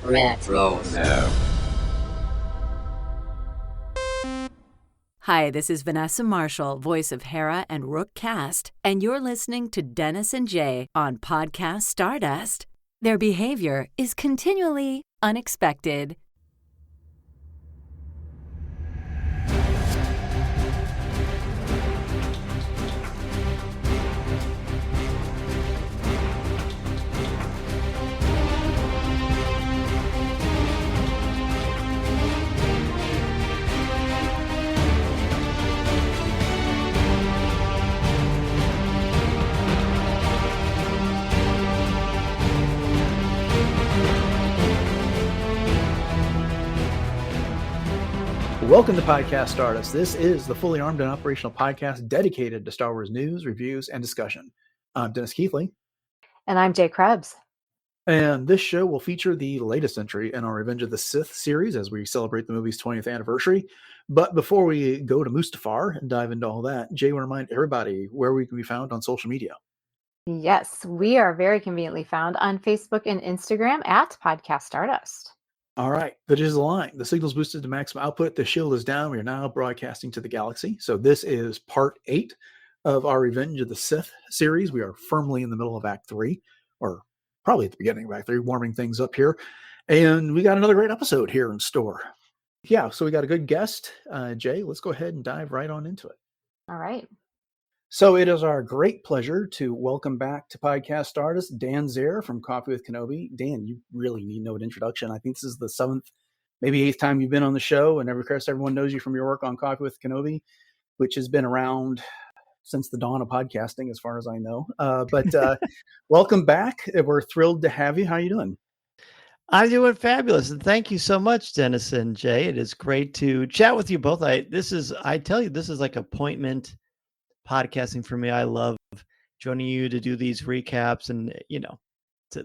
Retro. Hi, this is Vanessa Marshall, voice of Hera and Rook Cast, and you're listening to Dennis and Jay on Podcast Stardust. Their behavior is continually unexpected. Welcome to Podcast Stardust. This is the fully armed and operational podcast dedicated to Star Wars news, reviews, and discussion. I'm Dennis Keithley. And I'm Jay Krebs. And this show will feature the latest entry in our Revenge of the Sith series as we celebrate the movie's 20th anniversary. But before we go to Mustafar and dive into all that, Jay will remind everybody where we can be found on social media. Yes, we are very conveniently found on Facebook and Instagram at Podcast Stardust. All right, the digital line. The signal's boosted to maximum output. The shield is down. We are now broadcasting to the galaxy. So this is part 8 of our Revenge of the Sith series. We are firmly in the middle of Act 3, or probably at the beginning of Act 3, warming things up here. And we got another great episode here in store. Yeah, so we got a good guest. Jay, let's go ahead and dive right on into it. All right. So it is our great pleasure to welcome back to Podcast Stardust Dan Zare from Coffee with Kenobi. Dan, you really need no introduction. I think this is the 7th, maybe 8th time you've been on the show, and everyone knows you from your work on Coffee with Kenobi, which has been around since the dawn of podcasting, as far as I know. But welcome back. We're thrilled to have you. How are you doing? I'm doing fabulous, and thank you so much, Dennis and Jay. It is great to chat with you both. I tell you, this is like appointment podcasting for me. I love joining you to do these recaps, and the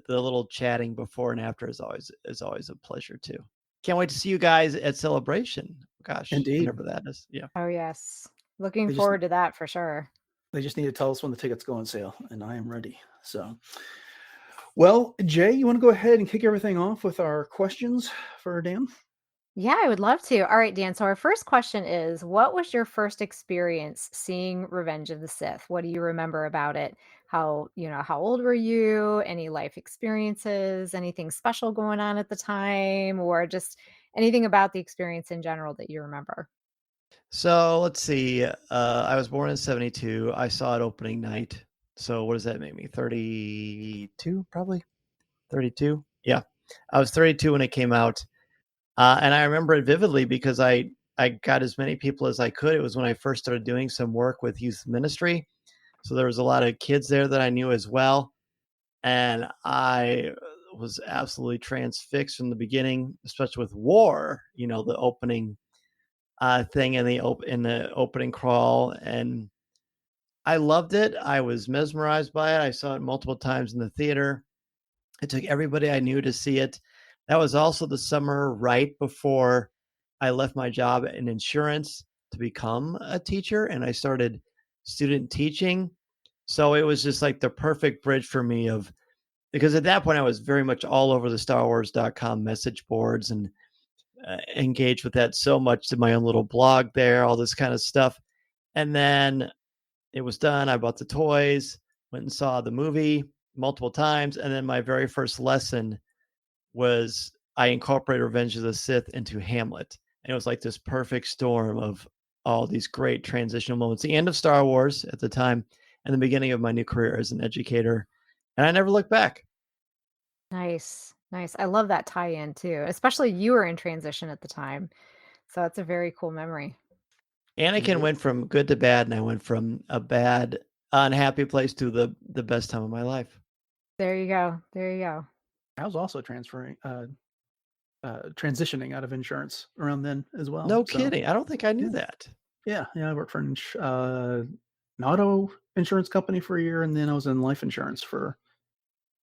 little chatting before and after is always a pleasure too. Can't wait to see you guys at Celebration. Gosh, indeed, whenever that is. Yeah. Oh yes, looking forward to that for sure. They just need to tell us when the tickets go on sale, and I am ready. So, well, Jay, you want to go ahead and kick everything off with our questions for Dan? Yeah, I would love to. All right, Dan. So our first question is, what was your first experience seeing Revenge of the Sith? What do you remember about it? How old were you? Any life experiences? Anything special going on at the time? Or just anything about the experience in general that you remember? So let's see. I was born in 1972. I saw it opening night. So what does that make me? 32, probably? 32? Yeah. I was 32 when it came out. And I remember it vividly because I got as many people as I could. It was when I first started doing some work with youth ministry. So there was a lot of kids there that I knew as well. And I was absolutely transfixed from the beginning, especially with war, the opening thing in the opening crawl. And I loved it. I was mesmerized by it. I saw it multiple times in the theater. It took everybody I knew to see it. That was also the summer right before I left my job in insurance to become a teacher, and I started student teaching. So it was just like the perfect bridge for me because at that point I was very much all over the StarWars.com message boards and engaged with that so much, to my own little blog there, all this kind of stuff. And then it was done. I bought the toys, went and saw the movie multiple times. And then my very first lesson was I incorporated Revenge of the Sith into Hamlet. And it was like this perfect storm of all these great transitional moments. The end of Star Wars at the time and the beginning of my new career as an educator. And I never looked back. Nice. I love that tie-in too, especially you were in transition at the time. So it's a very cool memory. Anakin went from good to bad, and I went from a bad, unhappy place to the best time of my life. There you go. I was also transitioning out of insurance around then as well. No kidding. I don't think I knew that. Yeah. I worked for an auto insurance company for a year, and then I was in life insurance for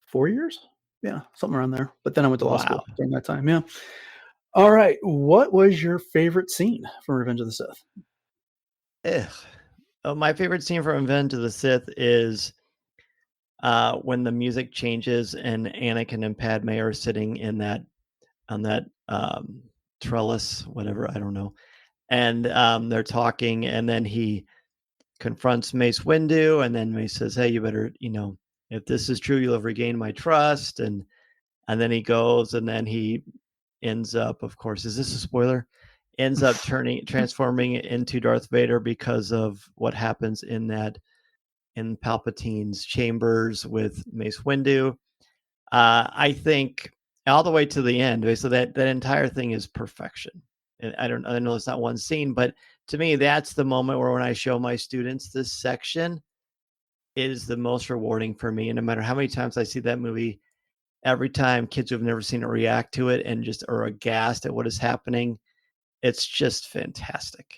4 years. Yeah, something around there. But then I went to law school during that time. Yeah. All right. What was your favorite scene from Revenge of the Sith? My favorite scene from Revenge of the Sith is when the music changes and Anakin and Padmé are sitting in that trellis, whatever, I don't know. And they're talking, and then he confronts Mace Windu, and then Mace says, "Hey, you better, if this is true, you'll have regained my trust." And then he goes, and then he ends up, of course, is this a spoiler? Ends up transforming into Darth Vader because of what happens in Palpatine's chambers with Mace Windu. I think all the way to the end, so that entire thing is perfection. And I know it's not one scene, but to me, that's the moment where when I show my students this section is the most rewarding for me. And no matter how many times I see that movie, every time kids who have never seen it react to it and just are aghast at what is happening, it's just fantastic.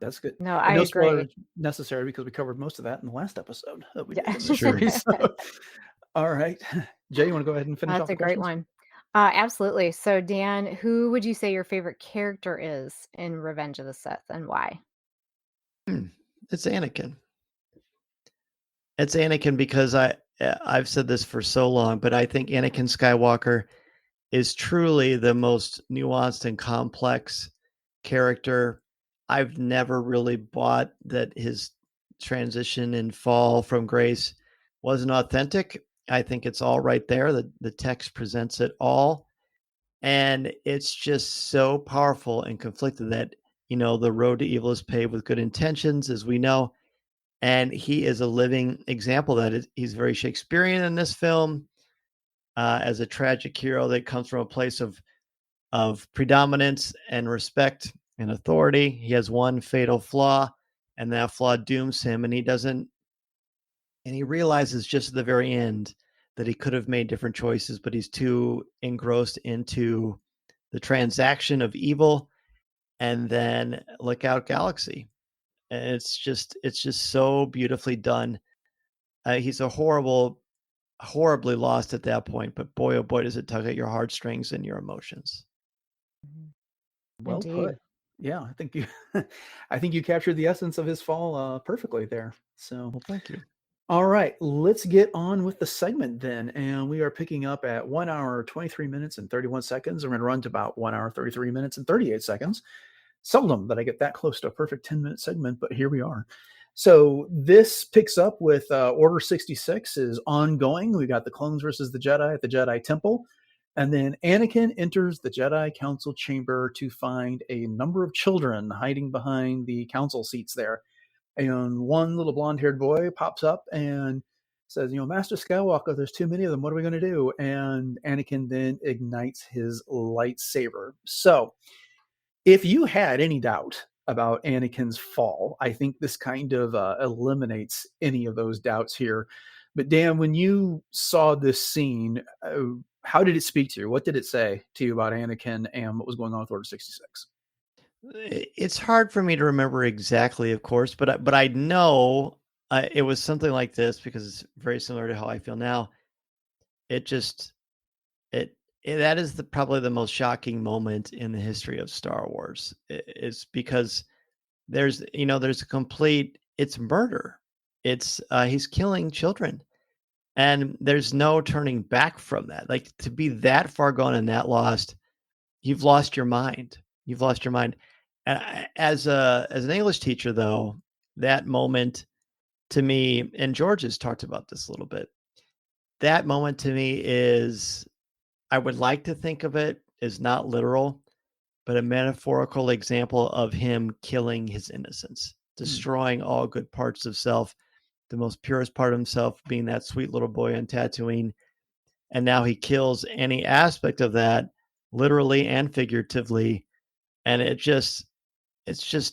That's good. No, And I no agree. spoilers necessary because we covered most of that in the last episode that we did in the Sure. series. So, all right. Jay, you want to go ahead and finish off That's the a great questions? one. Absolutely. So, Dan, who would you say your favorite character is in Revenge of the Sith, and why? It's Anakin. It's Anakin because I've said this for so long, but I think Anakin Skywalker is truly the most nuanced and complex character. I've never really bought that his transition and fall from grace wasn't authentic. I think it's all right there. The text presents it all. And it's just so powerful and conflicted that, the road to evil is paved with good intentions, as we know. And he is a living example that he's very Shakespearean in this film, as a tragic hero that comes from a place of predominance and respect and authority. He has one fatal flaw, and that flaw dooms him. And he realizes just at the very end that he could have made different choices, but he's too engrossed into the transaction of evil. And then look out, Galaxy. And it's just so beautifully done. He's horribly lost at that point, but boy, oh boy, does it tug at your heartstrings and your emotions. Well Indeed. put. Yeah, I think you captured the essence of his fall perfectly there. So, Well, thank you. all right, let's get on with the segment then. And we are picking up at 1 hour, 23 minutes and 31 seconds. We're going to run to about 1 hour, 33 minutes and 38 seconds. Seldom that I get that close to a perfect 10-minute segment, but here we are. So this picks up with Order 66 is ongoing. We got the clones versus the Jedi at the Jedi Temple. And then Anakin enters the Jedi Council chamber to find a number of children hiding behind the council seats there. And one little blonde-haired boy pops up and says, Master Skywalker, there's too many of them. What are we going to do? And Anakin then ignites his lightsaber. So if you had any doubt about Anakin's fall, I think this kind of eliminates any of those doubts here. But Dan, when you saw this scene, how did it speak to you? What did it say to you about Anakin and what was going on with Order 66? It's hard for me to remember exactly, of course, but I know it was something like this because it's very similar to how I feel now. That is probably the most shocking moment in the history of Star Wars. It's because there's a complete, it's murder. It's he's killing children, and there's no turning back from that. Like, to be that far gone and that lost, you've lost your mind. You've lost your mind. As an English teacher, though, that moment to me, and George has talked about this a little bit, that moment to me is, I would like to think of it as not literal, but a metaphorical example of him killing his innocence, destroying all good parts of self, the most purest part of himself being that sweet little boy on Tatooine. And now he kills any aspect of that, literally and figuratively. And it's just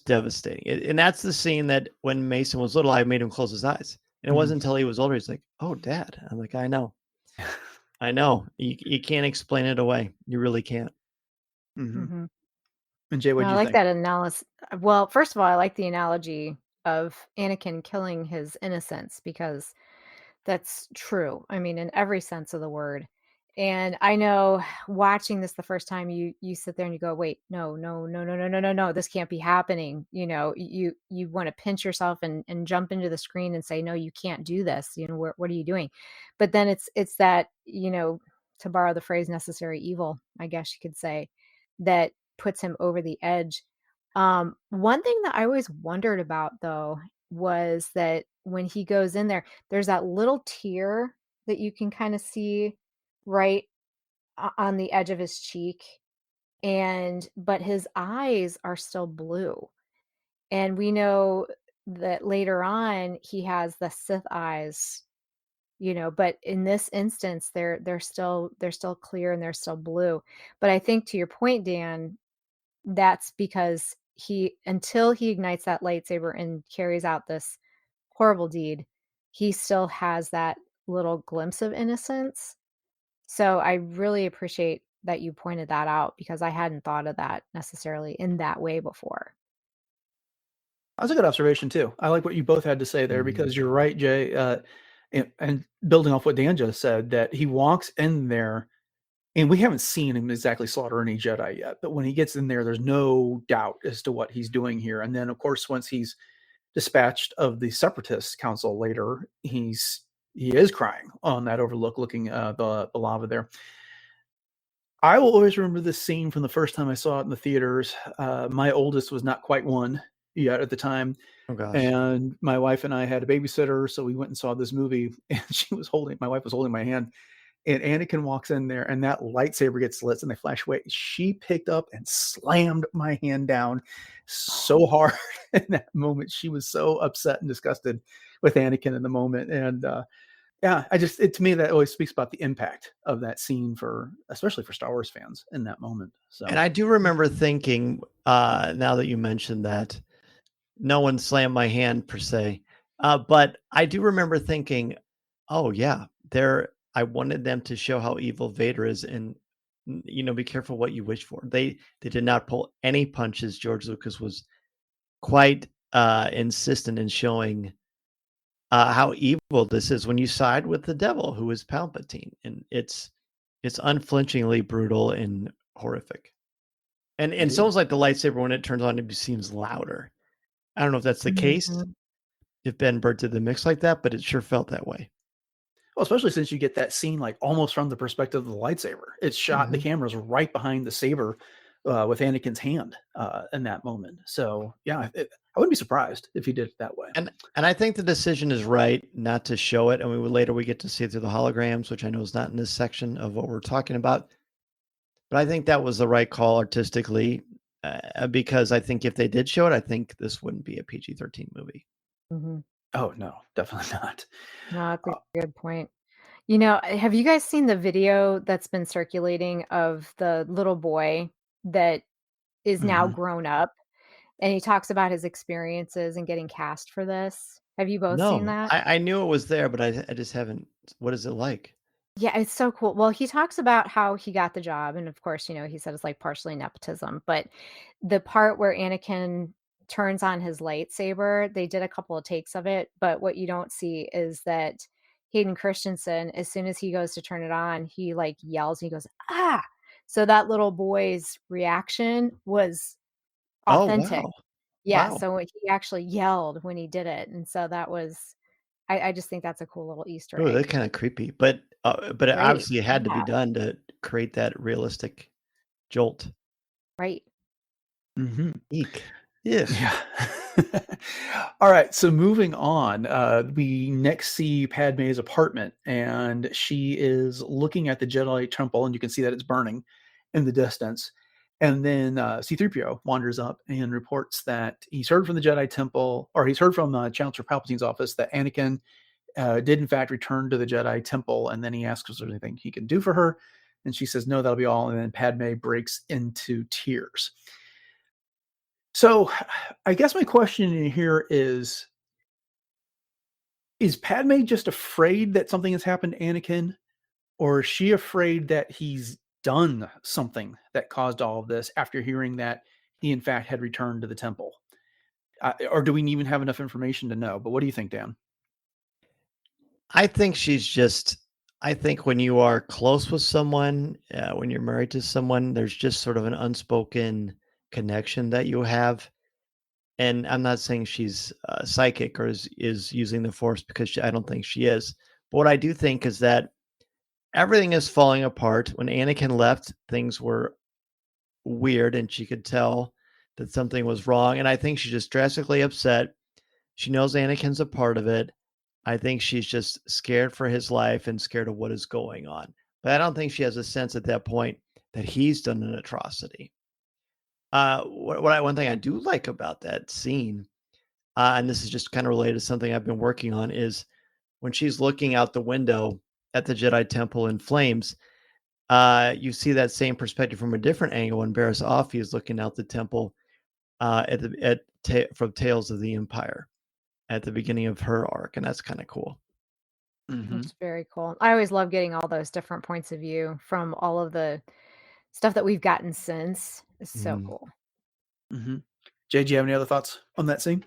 devastating. And that's the scene that when Mason was little, I made him close his eyes. And it wasn't until he was older, he's like, "Oh, Dad." I'm like, "I know. I know. You can't explain it away. You really can't." Mm-hmm. And Jay, what No, do I you like think? that analysis. Well, first of all, I like the analogy of Anakin killing his innocence because that's true. I mean, in every sense of the word. And I know watching this the first time, you sit there and you go, wait, no, no, no, no, no, no, no, no, this can't be happening. You want to pinch yourself and jump into the screen and say, no, you can't do this. What are you doing? But then it's that, to borrow the phrase necessary evil, I guess you could say, that puts him over the edge. One thing that I always wondered about though was that when he goes in there, there's that little tear that you can kind of see right on the edge of his cheek, but his eyes are still blue. And we know that later on he has the Sith eyes, but in this instance they're still clear and they're still blue. But I think to your point, Dan, that's because until he ignites that lightsaber and carries out this horrible deed, he still has that little glimpse of innocence. So I really appreciate that you pointed that out because I hadn't thought of that necessarily in that way before. That's a good observation too. I like what you both had to say there because you're right, Jay. And building off what Dan just said, that he walks in there, and we haven't seen him exactly slaughter any Jedi yet. But when he gets in there, there's no doubt as to what he's doing here. And then, of course, once he's dispatched of the Separatists Council later, he is crying on that overlook, looking the lava there. I will always remember this scene from the first time I saw it in the theaters. My oldest was not quite one yet at the time. Oh gosh. And my wife and I had a babysitter, so we went and saw this movie, and my wife was holding my hand, and Anakin walks in there, and that lightsaber gets lit, and they flash away. She picked up and slammed my hand down so hard in that moment. She was so upset and disgusted with Anakin in the moment. And yeah, to me, that always speaks about the impact of that scene especially for Star Wars fans in that moment. So, and I do remember thinking, now that you mentioned that, no one slammed my hand per se, but I do remember thinking, oh yeah, I wanted them to show how evil Vader is, and be careful what you wish for. They did not pull any punches. George Lucas was quite insistent in showing how evil this is when you side with the devil, who is Palpatine, and it's unflinchingly brutal and horrific. And it's almost like the lightsaber, when it turns on, it seems louder. I don't know if that's the case, if Ben Burtt did the mix like that, but it sure felt that way. Well, especially since you get that scene like almost from the perspective of the lightsaber. It's shot, the camera's right behind the saber with Anakin's hand in that moment. So yeah, I wouldn't be surprised if he did it that way. And I think the decision is right not to show it. And later we get to see it through the holograms, which I know is not in this section of what we're talking about. But I think that was the right call artistically, because I think if they did show it, I think this wouldn't be a PG-13 movie. Oh no, definitely not. No, that's a good point. Have you guys seen the video that's been circulating of the little boy that is now grown up, and he talks about his experiences and getting cast for this? Have you both seen No, that? I knew it was there, but I just haven't. What is it like? Yeah, it's so cool. Well, he talks about how he got the job, and of course, he said it's like partially nepotism, but the part where Anakin turns on his lightsaber, they did a couple of takes of it, but what you don't see is that Hayden Christensen, as soon as he goes to turn it on, he like yells, he goes, "Ah!" So that little boy's reaction was authentic. Oh, wow. Yeah, Wow. so he actually yelled when he did it, and so that was I just think that's a cool little Easter Oh, egg. that's kind of creepy, but it Right. obviously had to be Yeah. done to create that realistic jolt. Right. Eek. Yes. Yeah. All right. So moving on, we next see Padmé's apartment, and she is looking at the Jedi Temple, and you can see that it's burning in the distance. And then C-3PO wanders up and reports that he's heard from the Jedi Temple, or he's heard from Chancellor Palpatine's office, that Anakin did in fact return to the Jedi Temple. And then he asks if there's anything he can do for her, and she says no, that'll be all. And then Padmé breaks into tears. So I guess my question in here is Padmé just afraid that something has happened to Anakin, or is she afraid that he's done something that caused all of this after hearing that he in fact had returned to the temple? Or do we even have enough information to know? But what do you think, Dan? I think when you are close with someone, when you're married to someone, there's just sort of an unspoken connection that you have. And I'm not saying she's psychic or is using the Force, because I don't think she is. But what I do think is that everything is falling apart. When Anakin left, things were weird, and she could tell that something was wrong. And I think she's just drastically upset. She knows Anakin's a part of it. I think she's just scared for his life and scared of what is going on. But I don't think she has a sense at that point that he's done an atrocity. One thing I do like about that scene, and this is just kind of related to something I've been working on, is when she's looking out the window at the Jedi Temple in flames, you see that same perspective from a different angle when Barriss Offee is looking out the temple from Tales of the Empire at the beginning of her arc, and that's kind of cool. It's very cool. I always love getting all those different points of view from all of the stuff that we've gotten since. It's so cool. Jay, do you have any other thoughts on that scene?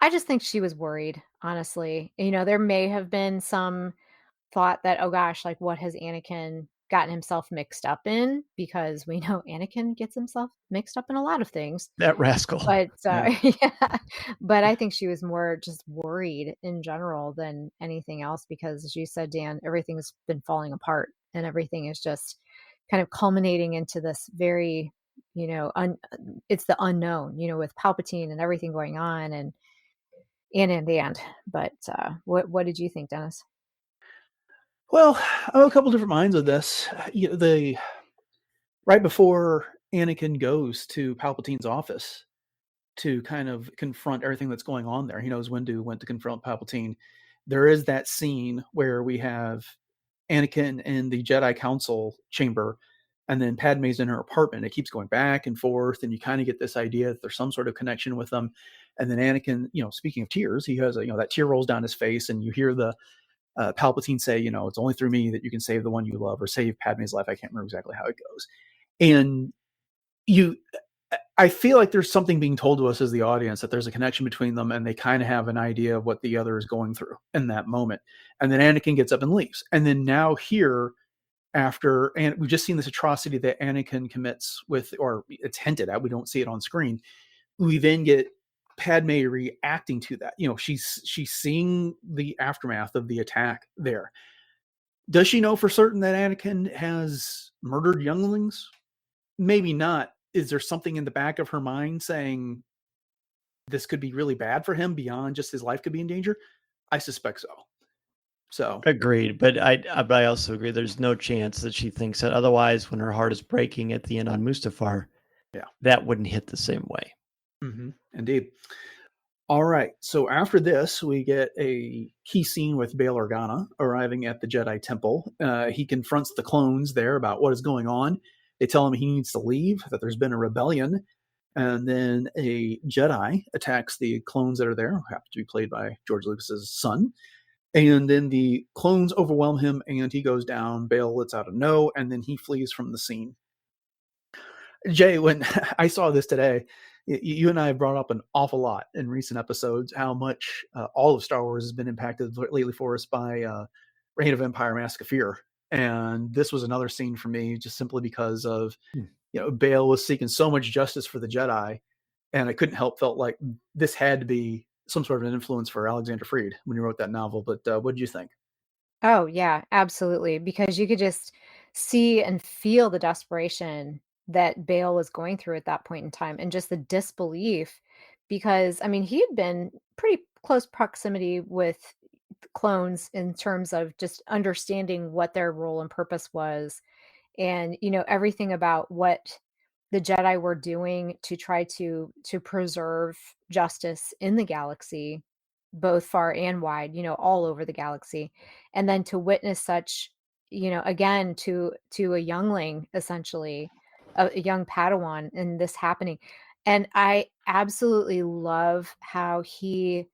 I just think she was worried, honestly. There may have been some thought that, oh gosh, like what has Anakin gotten himself mixed up in? Because we know Anakin gets himself mixed up in a lot of things. That rascal. But yeah, but I think she was more just worried in general than anything else because, as you said, Dan, everything's been falling apart and everything is just kind of culminating into this very, it's the unknown, with Palpatine and everything going on and. But what did you think, Dennis? Well, I have a couple different minds of this. Right before Anakin goes to Palpatine's office to kind of confront everything that's going on there, he knows when to confront Palpatine. There is that scene where we have Anakin in the Jedi Council chamber, and then Padmé's in her apartment. It keeps going back and forth, and you kind of get this idea that there's some sort of connection with them. And then Anakin, speaking of tears, he has that tear rolls down his face, and you hear the Palpatine say, it's only through me that you can save the one you love or save Padmé's life. I can't remember exactly how it goes. And I feel like there's something being told to us as the audience that there's a connection between them, and they kind of have an idea of what the other is going through in that moment. And then Anakin gets up and leaves. And then now here, and we've just seen this atrocity that Anakin commits or it's hinted at, we don't see it on screen. We then get Padmé reacting to that. She's seeing the aftermath of the attack there. Does she know for certain that Anakin has murdered younglings? Maybe not. Is there something in the back of her mind saying this could be really bad for him beyond just his life could be in danger? I suspect so. So agreed, but I also agree there's no chance that she thinks that. Otherwise, when her heart is breaking at the end on Mustafar, that wouldn't hit the same way. Indeed. All right. So after this, we get a key scene with Bail Organa arriving at the Jedi Temple. He confronts the clones there about what is going on. They tell him he needs to leave, that there's been a rebellion. And then a Jedi attacks the clones that are there, who happen to be played by George Lucas's son. And then the clones overwhelm him and he goes down. Bail lets out a no, and then he flees from the scene. Jay, when I saw this today, you and I have brought up an awful lot in recent episodes how much all of Star Wars has been impacted lately for us by Reign of Empire, Mask of Fear. And this was another scene for me just simply because of, Bail was seeking so much justice for the Jedi. And I couldn't help felt like this had to be some sort of an influence for Alexander Freed when he wrote that novel. But what did you think? Oh, yeah, absolutely. Because you could just see and feel the desperation that Bail was going through at that point in time and just the disbelief. Because, he had been pretty close proximity with clones in terms of just understanding what their role and purpose was and everything about what the Jedi were doing to try to preserve justice in the galaxy, both far and wide, all over the galaxy. And then to witness such, again, to a youngling, essentially, a young Padawan, and this happening. And I absolutely love how he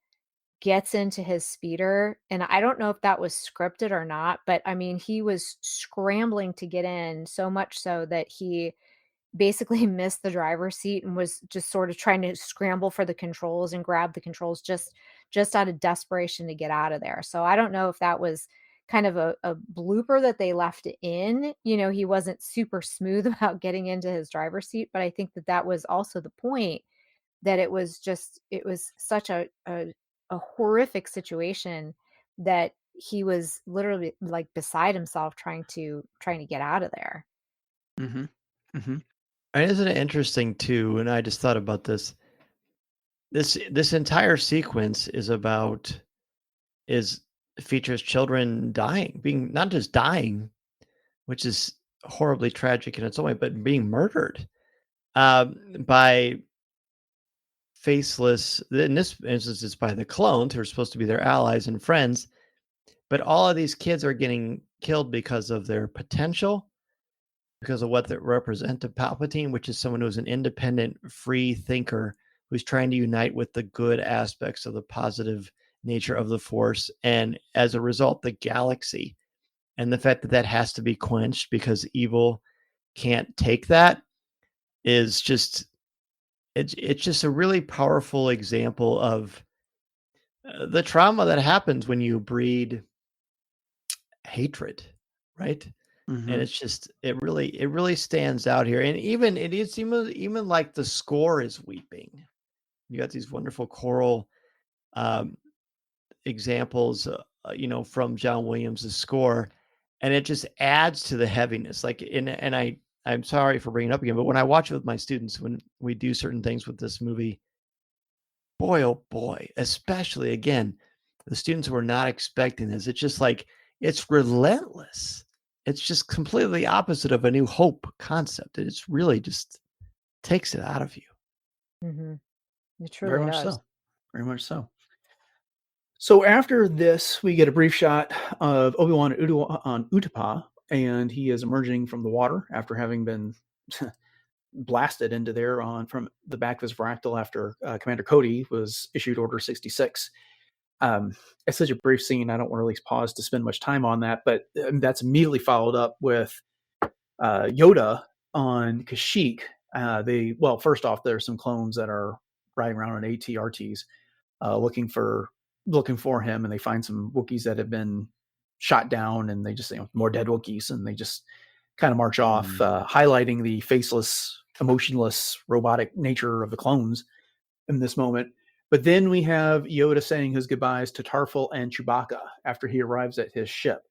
gets into his speeder. And I don't know if that was scripted or not, but he was scrambling to get in, so much so that he basically missed the driver's seat and was just sort of trying to scramble for the controls and grab the controls just out of desperation to get out of there. So I don't know if that was kind of a blooper that they left in. He wasn't super smooth about getting into his driver's seat, but I think that was also the point, that it was such a horrific situation that he was literally like beside himself trying to get out of there. Mm-hmm. Mm-hmm. And isn't it interesting too? And I just thought about this. This entire sequence is features children dying, being not just dying, which is horribly tragic in its own way, but being murdered by faceless. In this instance, it's by the clones who are supposed to be their allies and friends. But all of these kids are getting killed because of their potential, because of what they represent to Palpatine, which is someone who's an independent, free thinker who's trying to unite with the good aspects of the positive nature of the Force. And as a result, the galaxy, and the fact that that has to be quenched because evil can't take that, is just it's just a really powerful example of the trauma that happens when you breed hatred, right? Mm-hmm. And it's just it really stands out here. And even like the score is weeping. You got these wonderful choral examples, from John Williams' score, and it just adds to the heaviness. Like, and I'm sorry for bringing it up again, but when I watch it with my students, when we do certain things with this movie, boy, oh boy, especially again, the students who are not expecting this, it's just like it's relentless. It's just completely opposite of a New Hope concept. It's really just takes it out of you. Mm-hmm. It Very truly much does. so. Very much so. So after this, we get a brief shot of Obi-Wan on Utapau, and he is emerging from the water after having been blasted into there from the back of his fractal after Commander Cody was issued Order 66. It's such a brief scene. I don't really pause to spend much time on that, but that's immediately followed up with Yoda on Kashyyyk. First off, there's some clones that are riding around on AT-RTs looking for him, and they find some Wookiees that have been shot down, and they just more dead Wookiees, and they just kind of march off, highlighting the faceless, emotionless, robotic nature of the clones in this moment. But then we have Yoda saying his goodbyes to Tarful and Chewbacca after he arrives at his ship.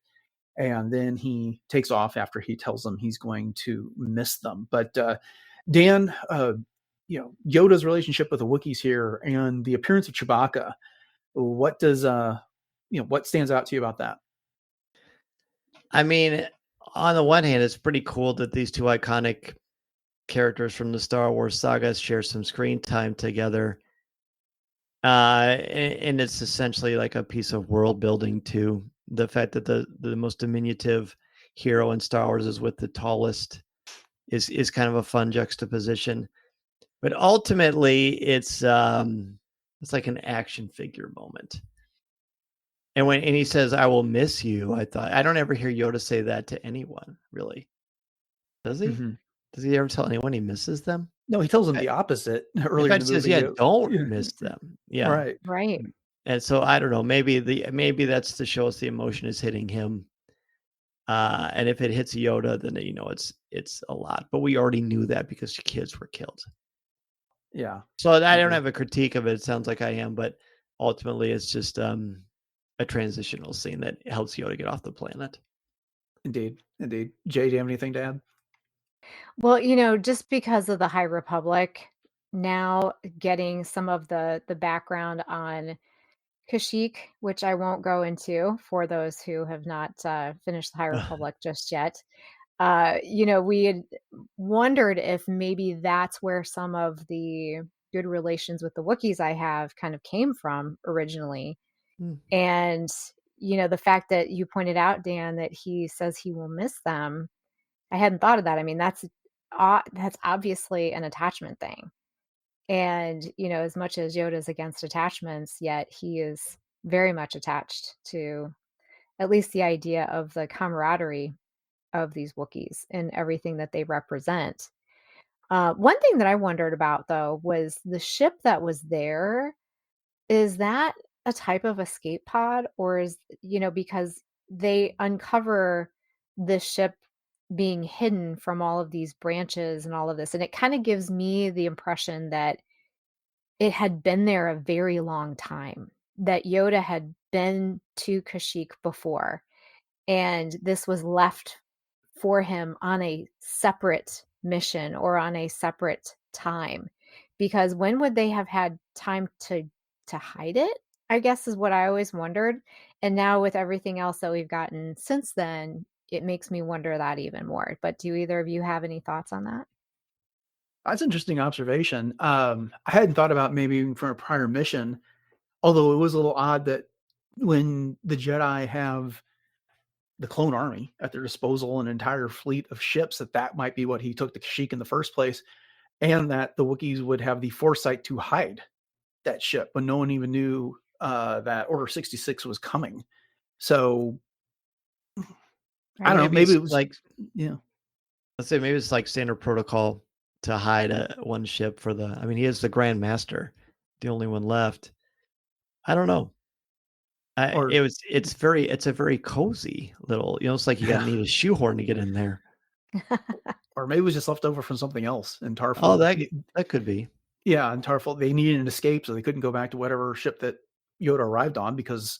And then he takes off after he tells them he's going to miss them. But Dan, Yoda's relationship with the Wookiees here and the appearance of Chewbacca, what does what stands out to you about that? I mean, on the one hand, it's pretty cool that these two iconic characters from the Star Wars saga share some screen time together. And it's essentially like a piece of world building too. The fact that the most diminutive hero in Star Wars is with the tallest is kind of a fun juxtaposition. But ultimately, it's like an action figure moment. And when he says, "I will miss you," I thought, I don't ever hear Yoda say that to anyone, really. Does he? Mm-hmm. Does he ever tell anyone he misses them? No, he tells them the opposite earlier in the Says, movie. "Yeah, don't miss them." Yeah, Right. and so I don't know. Maybe that's to show us the emotion is hitting him. And if it hits Yoda, then it's a lot. But we already knew that because kids were killed. Yeah. So I don't have a critique of it. It sounds like I am, but ultimately, it's just a transitional scene that helps Yoda get off the planet. Indeed. Jay, do you have anything to add? Well, just because of the High Republic, now getting some of the background on Kashyyyk, which I won't go into for those who have not finished the High Republic just yet. We had wondered if maybe that's where some of the good relations with the Wookiees I have kind of came from originally. Mm. And, the fact that you pointed out, Dan, that he says he will miss them, I hadn't thought of that. I mean, that's obviously an attachment thing. And, as much as Yoda's against attachments, yet he is very much attached to at least the idea of the camaraderie of these Wookiees and everything that they represent. One thing that I wondered about, though, was the ship that was there. Is that a type of escape pod, or because they uncover this ship being hidden from all of these branches and all of this, and it kind of gives me the impression that it had been there a very long time, that Yoda had been to Kashyyyk before, and this was left for him on a separate mission or on a separate time. Because when would they have had time to hide it? I guess is what I always wondered. And now with everything else that we've gotten since then, it makes me wonder that even more. But do either of you have any thoughts on that? That's an interesting observation. I hadn't thought about maybe even from a prior mission, although it was a little odd that when the Jedi have the clone army at their disposal, an entire fleet of ships, that might be what he took to Kashyyyk in the first place, and that the Wookiees would have the foresight to hide that ship when no one even knew that Order 66 was coming. So I don't know. Maybe it was like, yeah. let's say maybe it's like standard protocol to hide one ship for the. I mean, he is the Grand Master, the only one left. I don't know. It's a very cozy little. You know, it's like you got to need a shoehorn to get in there. Or maybe it was just left over from something else in Tarful. Oh, that could be. Yeah, in Tarful, they needed an escape, so they couldn't go back to whatever ship that Yoda arrived on because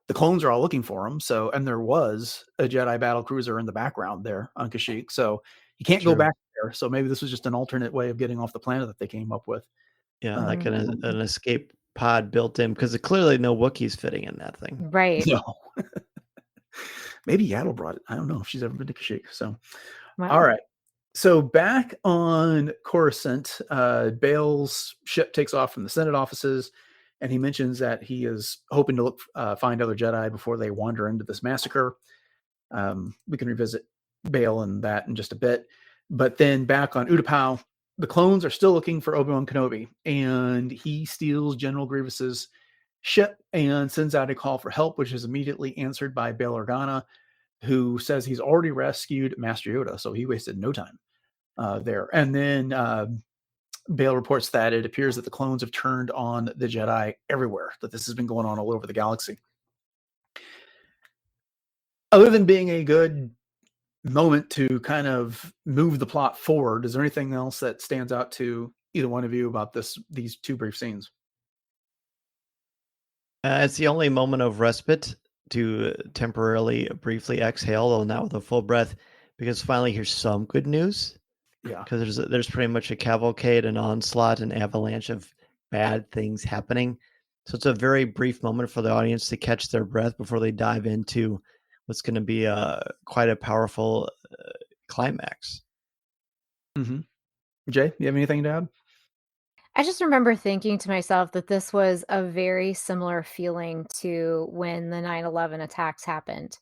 the clones are all looking for him. So, and there was a Jedi battle cruiser in the background there on Kashyyyk, so you can't go back there. So maybe this was just an alternate way of getting off the planet that they came up with. Yeah, like an escape pod built in, because clearly no Wookiees fitting in that thing. Right. No. Maybe Yaddle brought it. I don't know if she's ever been to Kashyyyk. So, Wow. All right. So back on Coruscant, Bail's ship takes off from the Senate offices, and he mentions that he is hoping to find other Jedi before they wander into this massacre. We can revisit Bail and that in just a bit. But then back on Utapau, the clones are still looking for Obi-Wan Kenobi, and he steals General Grievous's ship and sends out a call for help, which is immediately answered by Bail Organa, who says he's already rescued Master Yoda, so he wasted no time there. And then Bail reports that it appears that the clones have turned on the Jedi everywhere, that this has been going on all over the galaxy. Other than being a good moment to kind of move the plot forward, is there anything else that stands out to either one of you about these two brief scenes? It's the only moment of respite to temporarily, briefly exhale, though not with a full breath, because finally here's some good news. Yeah, because there's pretty much a cavalcade, an onslaught, an avalanche of bad things happening. So it's a very brief moment for the audience to catch their breath before they dive into what's going to be quite a powerful climax. Mm-hmm. Jay, you have anything to add? I just remember thinking to myself that this was a very similar feeling to when the 9/11 attacks happened,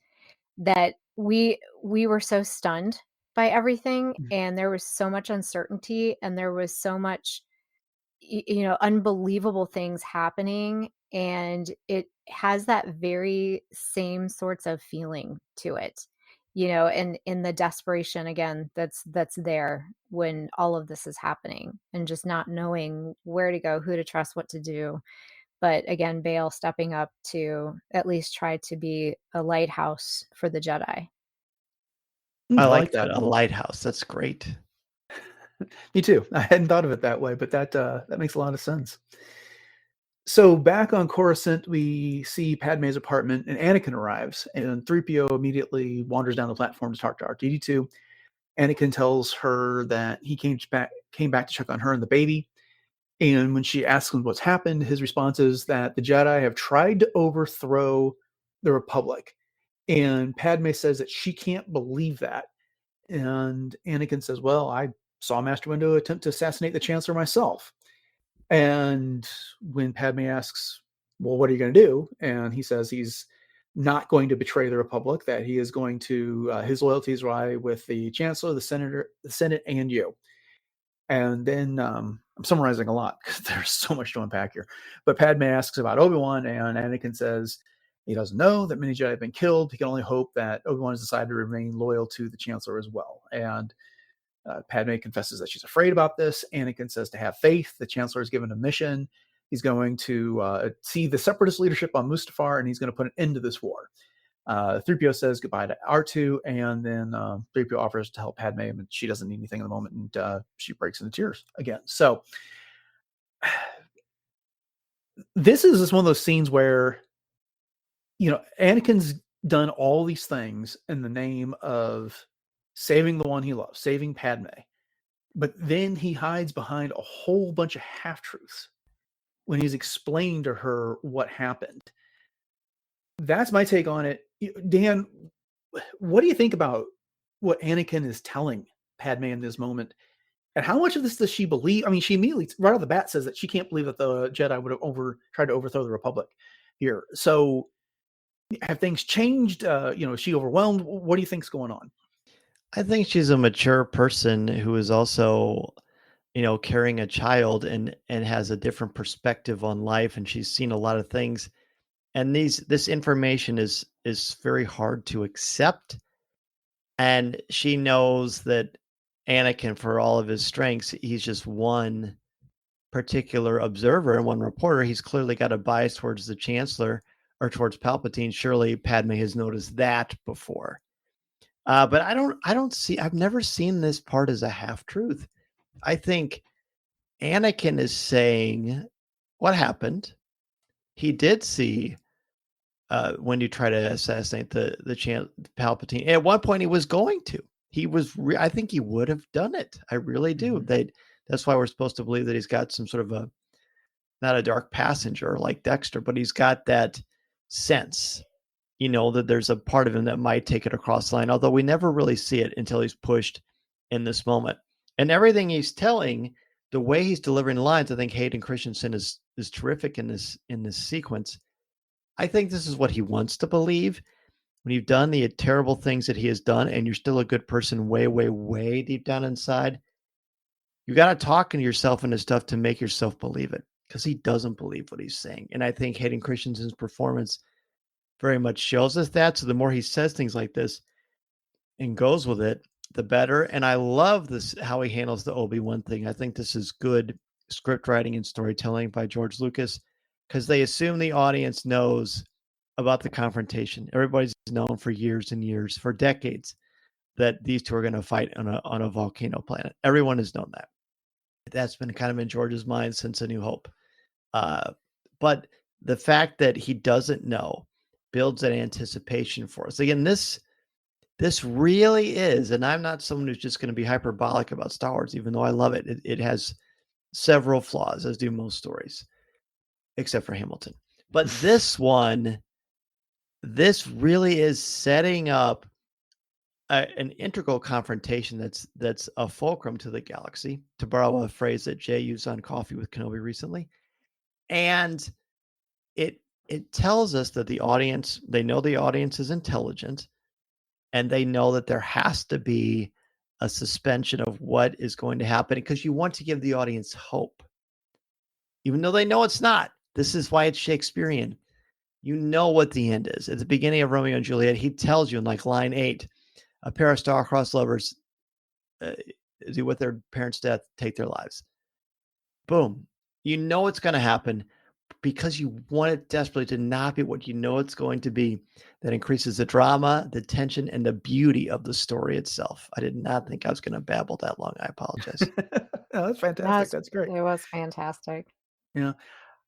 that we were so stunned by everything, and there was so much uncertainty, and there was so much unbelievable things happening, and it has that very same sorts of feeling to it, and in the desperation again that's there when all of this is happening, and just not knowing where to go, who to trust, what to do. But again, Bail stepping up to at least try to be a lighthouse for the Jedi. I like that. A lighthouse. That's great. Me too. I hadn't thought of it that way, but that makes a lot of sense. So back on Coruscant, we see Padmé's apartment, and Anakin arrives, and 3PO immediately wanders down the platform to talk to R2-D2. Anakin tells her that he came back to check on her and the baby. And when she asks him what's happened, his response is that the Jedi have tried to overthrow the Republic. And Padmé says that she can't believe that. And Anakin says, well, I saw Master Windu attempt to assassinate the Chancellor myself. And when Padmé asks, well, what are you going to do? And he says he's not going to betray the Republic, that he is going to, his loyalties lie with the Chancellor, the Senate, and you. And then I'm summarizing a lot because there's so much to unpack here. But Padmé asks about Obi-Wan, and Anakin says he doesn't know that many Jedi have been killed. He can only hope that Obi-Wan has decided to remain loyal to the Chancellor as well. And Padmé confesses that she's afraid about this. Anakin says to have faith. The Chancellor is given a mission. He's going to see the Separatist leadership on Mustafar, and he's going to put an end to this war. 3PO says goodbye to R2, and then 3PO offers to help Padmé, and she doesn't need anything at the moment, and she breaks into tears again. So this is just one of those scenes where Anakin's done all these things in the name of saving the one he loves, saving Padme. But then he hides behind a whole bunch of half-truths when he's explained to her what happened. That's my take on it. Dan, what do you think about what Anakin is telling Padme in this moment? And how much of this does she believe? I mean, she immediately, right off the bat, says that she can't believe that the Jedi would have tried to overthrow the Republic here. So have things changed? Is she overwhelmed? What do you think's going on? I think she's a mature person who is also, carrying a child and has a different perspective on life, and she's seen a lot of things. And this information is very hard to accept. And she knows that Anakin, for all of his strengths, he's just one particular observer and one reporter. He's clearly got a bias towards the Chancellor or towards Palpatine. Surely Padme has noticed that before. But I've never seen this part as a half-truth. I think Anakin is saying what happened. He did see when you try to assassinate the Palpatine. At one point, he was going to. I think he would have done it. I really do. Mhm. That's why we're supposed to believe that he's got some sort of not a dark passenger like Dexter, but he's got that sense, that there's a part of him that might take it across the line, although we never really see it until he's pushed in this moment. And everything he's telling, the way he's delivering lines, I think Hayden Christensen is terrific in this sequence. I think this is what he wants to believe. When you've done the terrible things that he has done and you're still a good person way, way, way deep down inside, you got to talk into yourself into stuff to make yourself believe it, because he doesn't believe what he's saying. And I think Hayden Christensen's performance very much shows us that. So the more he says things like this and goes with it, the better. And I love this, how he handles the Obi-Wan thing. I think this is good script writing and storytelling by George Lucas, because they assume the audience knows about the confrontation. Everybody's known for years and years, for decades, that these two are going to fight on a volcano planet. Everyone has known that. That's been kind of in George's mind since A New Hope. But the fact that he doesn't know builds that anticipation for us. Again, this really is, and I'm not someone who's just going to be hyperbolic about Star Wars, even though I love it. It has several flaws, as do most stories, except for Hamilton. But this really is setting up an integral confrontation that's a fulcrum to the galaxy, to borrow a phrase that Jay used on Coffee with Kenobi recently. And it tells us that the audience is intelligent, and they know that there has to be a suspension of what is going to happen, because you want to give the audience hope, even though they know it's not. This is why it's Shakespearean. You know what the end is. At the beginning of Romeo and Juliet, he tells you in like line 8, a pair of star-crossed lovers do with their parents' death, take their lives. Boom. You know it's going to happen because you want it desperately to not be what you know it's going to be. That increases the drama, the tension, and the beauty of the story itself. I did not think I was going to babble that long. I apologize. No, that's fantastic. That's great. It was fantastic. Yeah.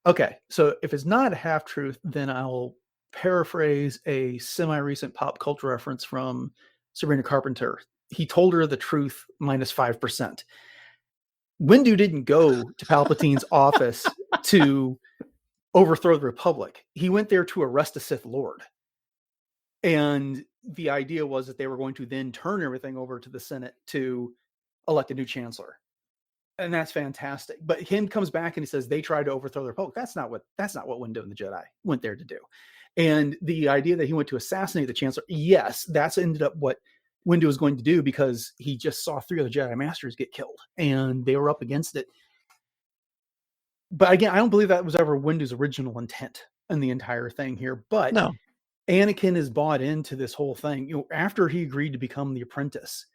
Okay. So if it's not a half-truth, then I'll paraphrase a semi-recent pop culture reference from Sabrina Carpenter. He told her the truth minus 5%. Windu didn't go to Palpatine's office to overthrow the Republic. He went there to arrest a Sith Lord. And the idea was that they were going to then turn everything over to the Senate to elect a new chancellor. And that's fantastic. But him comes back and he says they tried to overthrow the Republic. That's not what Windu and the Jedi went there to do. And the idea that he went to assassinate the chancellor, yes, that's ended up what Windu was going to do, because he just saw 3 of the Jedi Masters get killed and they were up against it. But again, I don't believe that was ever Windu's original intent in the entire thing here. But No. Anakin is bought into this whole thing. After he agreed to become the apprentice,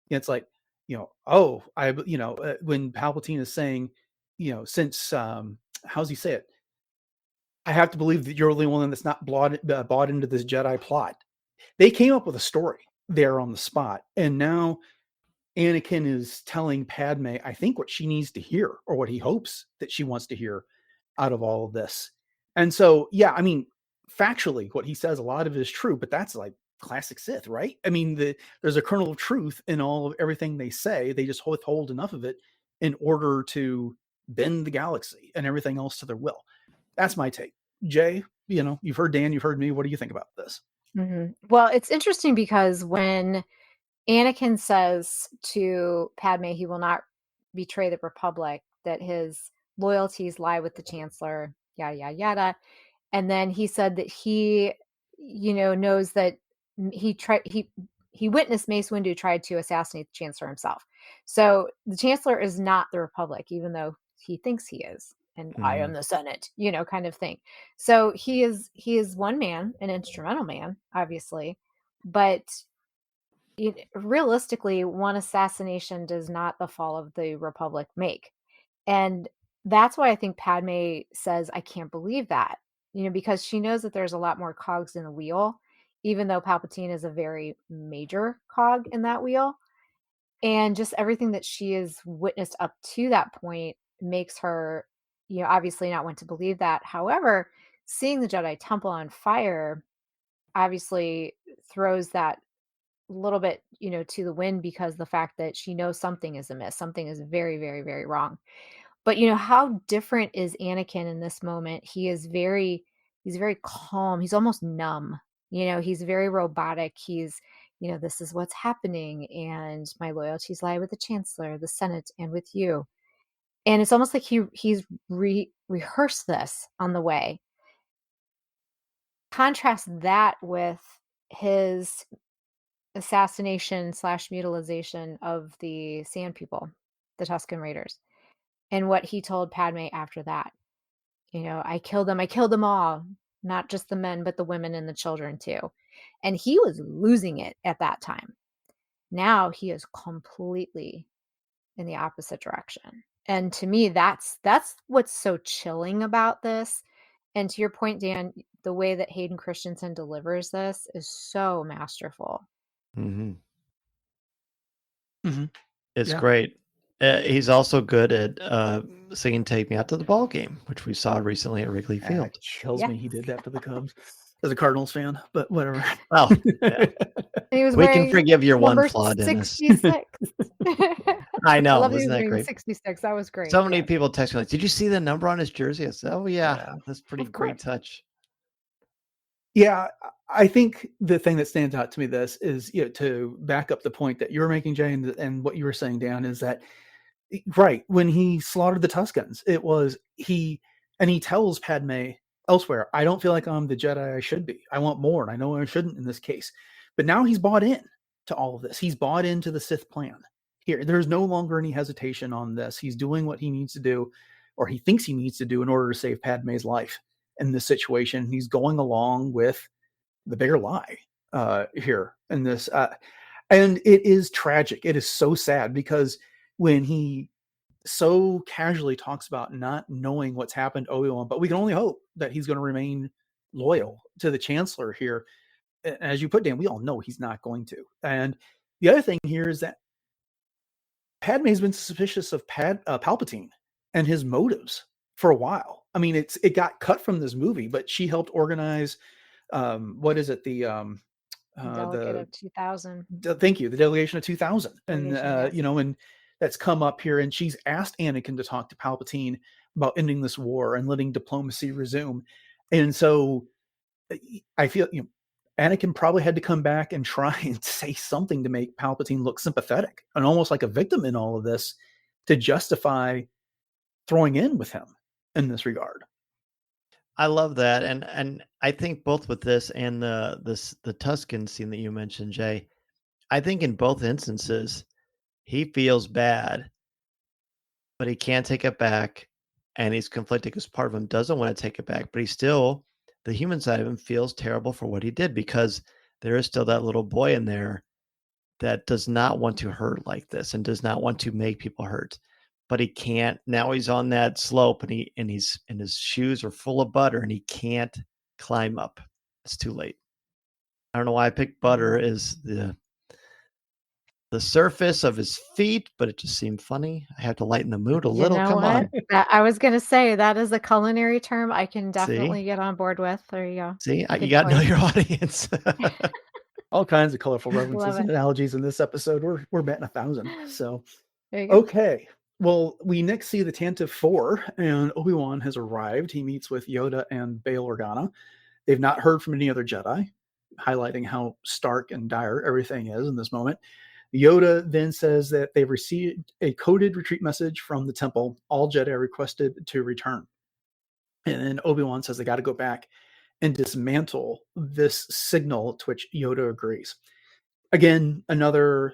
it's like, when Palpatine is saying, since how's he say it? I have to believe that you're the only one that's not bought into this Jedi plot. They came up with a story there on the spot, and now Anakin is telling Padme, I think, what she needs to hear, or what he hopes that she wants to hear out of all of this. And so, yeah, I mean, factually, what he says, a lot of it is true, but that's like classic Sith, right? I mean, there's a kernel of truth in all of everything they say. They just withhold enough of it in order to bend the galaxy and everything else to their will. That's my take. Jay, you've heard Dan, you've heard me. What do you think about this? Well, it's interesting because when Anakin says to Padme he will not betray the Republic, that his loyalties lie with the Chancellor, yada, yada, yada. And then he said that he, knows that he witnessed Mace Windu tried to assassinate the Chancellor himself. So the Chancellor is not the Republic, even though he thinks he is. And I am the Senate, kind of thing. So he is one man, an instrumental man, obviously, but realistically, one assassination does not the fall of the Republic make. And that's why I think Padme says, I can't believe that, because she knows that there's a lot more cogs in the wheel, even though Palpatine is a very major cog in that wheel. And just everything that she has witnessed up to that point makes her, obviously not want to believe that. However, seeing the Jedi Temple on fire obviously throws that little bit, to the wind, because the fact that she knows something is amiss, something is very, very, very wrong. But how different is Anakin in this moment? He's very calm. He's almost numb. He's very robotic. He's, this is what's happening, and my loyalties lie with the Chancellor, the Senate, and with you. And it's almost like he's rehearsed this on the way. Contrast that with his assassination / mutilization of the Sand People, the Tusken Raiders, and what he told Padme after that. I killed them all, not just the men, but the women and the children too. And he was losing it at that time. Now he is completely in the opposite direction. And to me, that's what's so chilling about this. And to your point, Dan, the way that Hayden Christensen delivers this is so masterful. It's great. He's also good at singing "Take Me Out to the Ball Game," which we saw recently at Wrigley Field. It kills me he did that for the Cubs as a Cardinals fan, but whatever. Well, yeah. We can forgive your one flaw, Dennis. 66. I know. I love Wasn't that great? 66. That was great. So many people text me like, "Did you see the number on his jersey?" I said, "Oh yeah. That's pretty great touch." Yeah, I think the thing that stands out to me this is, to back up the point that you were making, Jay, and what you were saying, Dan, is that right when he slaughtered the Tuscans, it was he tells Padme elsewhere, I don't feel like I'm the Jedi I should be. I want more, and I know I shouldn't in this case. But now he's bought in to all of this. He's bought into the Sith plan. Here, there's no longer any hesitation on this. He's doing what he needs to do, or he thinks he needs to do, in order to save Padme's life in this situation. He's going along with the bigger lie here in this. And it is tragic. It is so sad, because when he so casually talks about not knowing what's happened to Obi-Wan, but we can only hope that he's going to remain loyal to the Chancellor here. As you put, Dan, we all know he's not going to. And the other thing here is that Padme's been suspicious of Palpatine and his motives for a while. I mean, it got cut from this movie, but she helped organize, what is it? The Delegate of 2000. Thank you. The delegation of 2000. And, Yes. and that's come up here, and she's asked Anakin to talk to Palpatine about ending this war and letting diplomacy resume. And so I feel, Anakin probably had to come back and try and say something to make Palpatine look sympathetic and almost like a victim in all of this, to justify throwing in with him in this regard. I love that, and I think both with this and the Tuscan scene that you mentioned, Jay, I think in both instances he feels bad, but he can't take it back, and he's conflicted because part of him doesn't want to take it back, but he still, the human side of him, feels terrible for what he did, because there is still that little boy in there that does not want to hurt like this and does not want to make people hurt. But he can't. Now he's on that slope, and his shoes are full of butter, and he can't climb up. It's too late. I don't know why I picked butter as the the surface of his feet, but it just seemed funny. I had to lighten the mood a You little. know Come what? on. I was going to say that is a culinary term I can See? definitely get on board with. There you go. See, you Good got to know point. your audience. All kinds of colorful Love references and it. analogies in this episode. We're batting 1,000. So, There you go. okay. Well, we next see the Tantive 4, and Obi-Wan has arrived. He meets with Yoda and Bail Organa. They've not heard from any other Jedi, highlighting how stark and dire everything is in this moment. Yoda then says that they've received a coded retreat message from the temple. All Jedi are requested to return. And then Obi-Wan says they got to go back and dismantle this signal, to which Yoda agrees. Again, another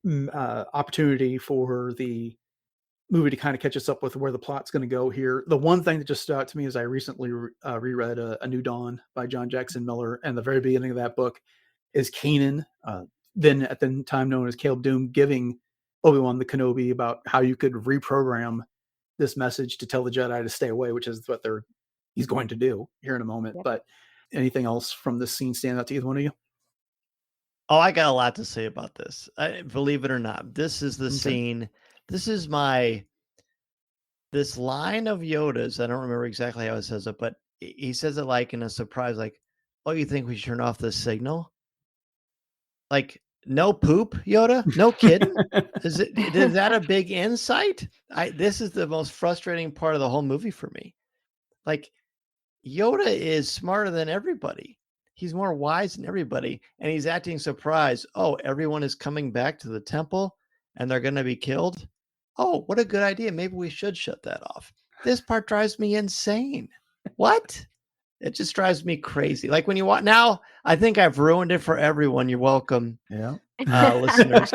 opportunity for the movie to kind of catch us up with where the plot's going to go here. The one thing that just stood out to me is I recently reread A New Dawn by John Jackson Miller, and the very beginning of that book is Kanan, then at the time known as Caleb Doom, giving Obi-Wan the Kenobi about how you could reprogram this message to tell the Jedi to stay away, which is what he's going to do here in a moment. Yep. But anything else from this scene stand out to either one of you? Oh, I got a lot to say about this. Believe it or not, this is the scene. This is this line of Yoda's. I don't remember exactly how it says it, but he says it like in a surprise, like, "Oh, you think we should turn off this signal?" Like, no poop, Yoda? No kidding? Is that a big insight? This is the most frustrating part of the whole movie for me. Like, Yoda is smarter than everybody. He's more wise than everybody, and he's acting surprised. Oh, everyone is coming back to the temple, and they're going to be killed? Oh, what a good idea. Maybe we should shut that off. This part drives me insane. What? It just drives me crazy. Like when you watch now, I think I've ruined it for everyone. You're welcome, listeners.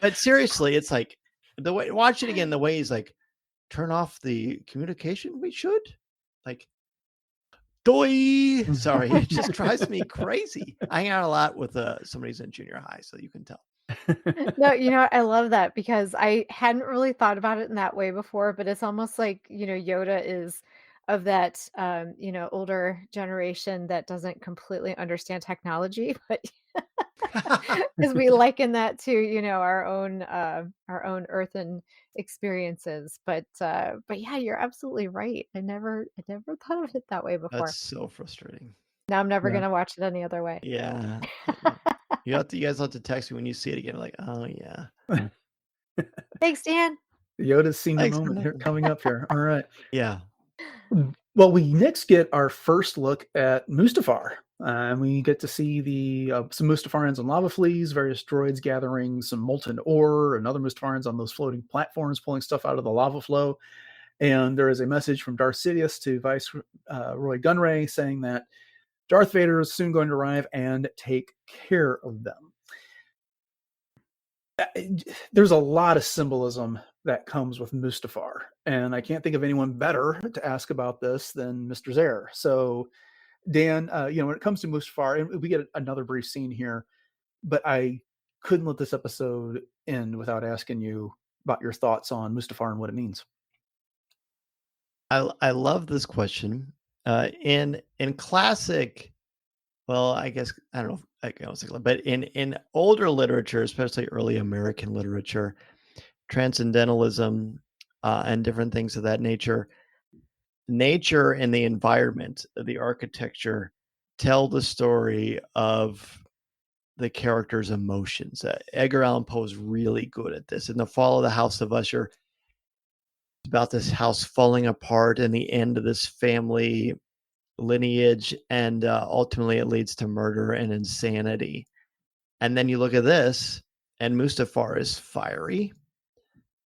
But seriously, it's like the way, watch it again, the way he's like, turn off the communication. We should like, doy. Sorry, it just drives me crazy. I hang out a lot with somebody's in junior high, so you can tell. No, I love that because I hadn't really thought about it in that way before, but it's almost like, Yoda is of that, older generation that doesn't completely understand technology, but because we liken that to, our own earthen experiences. But yeah, you're absolutely right. I never thought of it that way before. That's so frustrating. Now I'm never gonna watch it any other way. Yeah. You guys have to text me when you see it again. Like, oh yeah. Thanks, Dan. Yoda's senior moment here coming up here. All right. Yeah. Well, we next get our first look at Mustafar. And we get to see some Mustafarans on lava fleas, various droids gathering some molten ore, and other Mustafarans on those floating platforms pulling stuff out of the lava flow. And there is a message from Darth Sidious to Vice Roy Gunray saying that Darth Vader is soon going to arrive and take care of them. There's a lot of symbolism that comes with Mustafar, and I can't think of anyone better to ask about this than Mr. Zare. So, Dan, when it comes to Mustafar, and we get another brief scene here, but I couldn't let this episode end without asking you about your thoughts on Mustafar and what it means. I love this question. In classic, well, I guess I don't know. But in older literature, especially early American literature, transcendentalism and different things of that nature and the environment, the architecture, tell the story of the character's emotions. Edgar Allan Poe is really good at this. In The Fall of the House of Usher, it's about this house falling apart and the end of this family lineage, and ultimately it leads to murder and insanity. And then you look at this, and Mustafar is fiery.